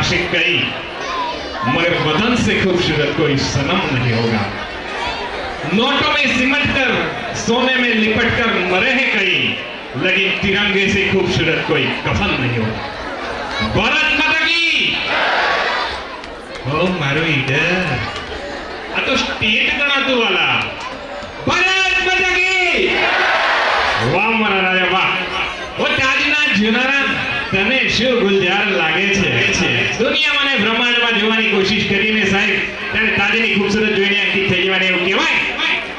आशिक कई, मगर बदन से खूबसूरत कोई सनम नहीं होगा। नोटों में सिमट कर, सोने में लिपट कर मरे हैं कई, लेकिन तिरंगे से खूबसूरत कोई कफन नहीं होगा। भारत माता की। ओ मारो ईडर, आ तो स्टेट गणातु वाला। भारत माता की। वाह मारा राजा वाह। वो ताजना जुनारा तने શું ગુલજાર લાગે છે। દુનિયામાં ને બ્રહ્માંડમાં જોવાની કોશિશ કરીને સાહેબ ત્યારે તાજની ખૂબસૂરત જોઈને અંકિત થઈ જવાની એવું કહેવાય।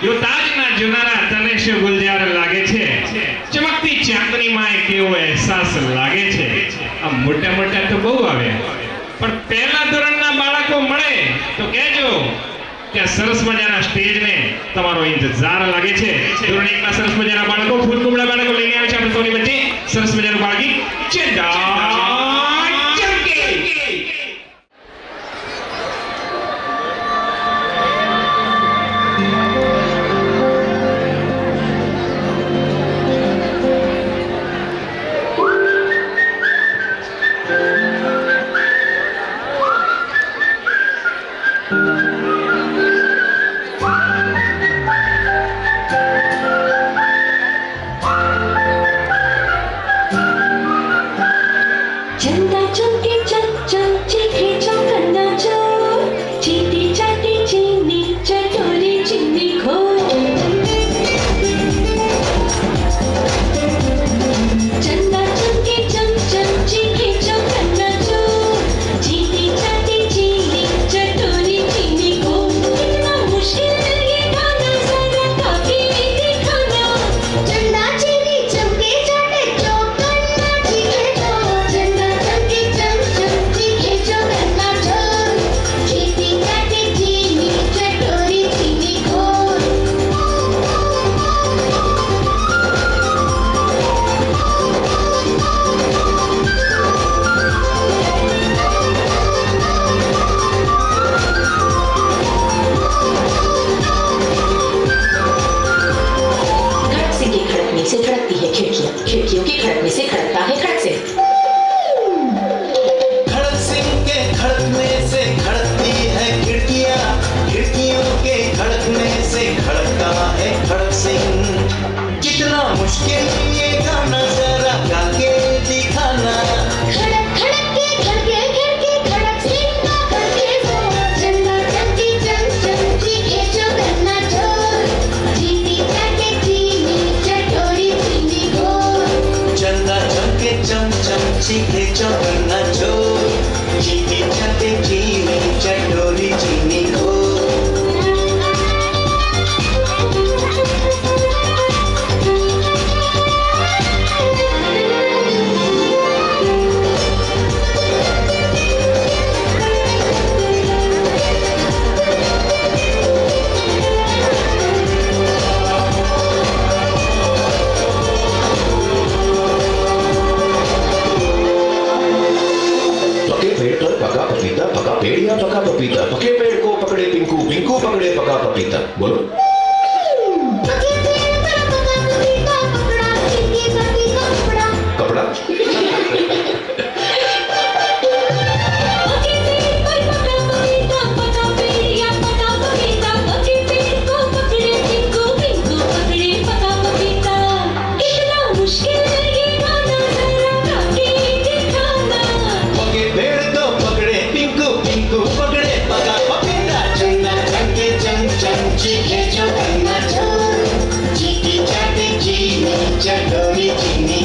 યો તાજના જોનારા તને શું ગુલજાર લાગે છે। ચમકતી ચાંદનીમાં કેવો અહેસાસ લાગે છે। આ મોટા મોટા તો બહુ આવે, પણ પહેલા ધોરણના બાળકો મળે તો કહેજો કે સરસ મજાના સ્ટેજને તમારો ઇંતજાર લાગે છે। ધોરણ 1 ના સરસ મજાના બાળકો ફૂલકુમડા બાળકો લઈને આવે છે આપણે સૌની વચ્ચે સરસ મજાનું બાળકી ચેડા ચમકે। खिड़कियों के खड़कने से खड़कता है खड़क से। खड़क सिंह के खड़कने से खड़कती है खिड़कियां, खिड़कियों के खड़कने से खड़कता है खड़क सिंह। कितना मुश्किल ये गाना जरा गा के दिखाना। खड़क खड़क के खड़के खड़के खड़क सिंह का खड़के से चंदा चमकी चमची खेचो गन्ना चोर चीनी चाटे चीनी चटोरी चीनी घोर। चंदा चमके चमची खेचो गन्ना चोर चीनी चाटे चीनी चटोरी चीनी घोर। पका पपीता, पका पेड़िया, पका पपीता, पके पेड़ को पकड़े पिंकू, पिंकू पकड़े पका पपीता। बोलो। पके पेड़ पर पका पपीता पकड़ा चिंकी पपीता पकड़ा कपड़ा। पके पेड़ पर पका पपीता पका पेड़िया पका पपीता पके पेड़ को पकड़े पिंकू, पिंकू पकड़े पका पपीता। कितना मुश्किल ये गाना जरा गा के दिखाना। पके पेड़ को पकड़े पिंकू, पिंकू पकड़े पका पपीता। चंदा चमके चमची खेचो गन्ना चोर चीटी चाटे चीनी चटोरी चीनी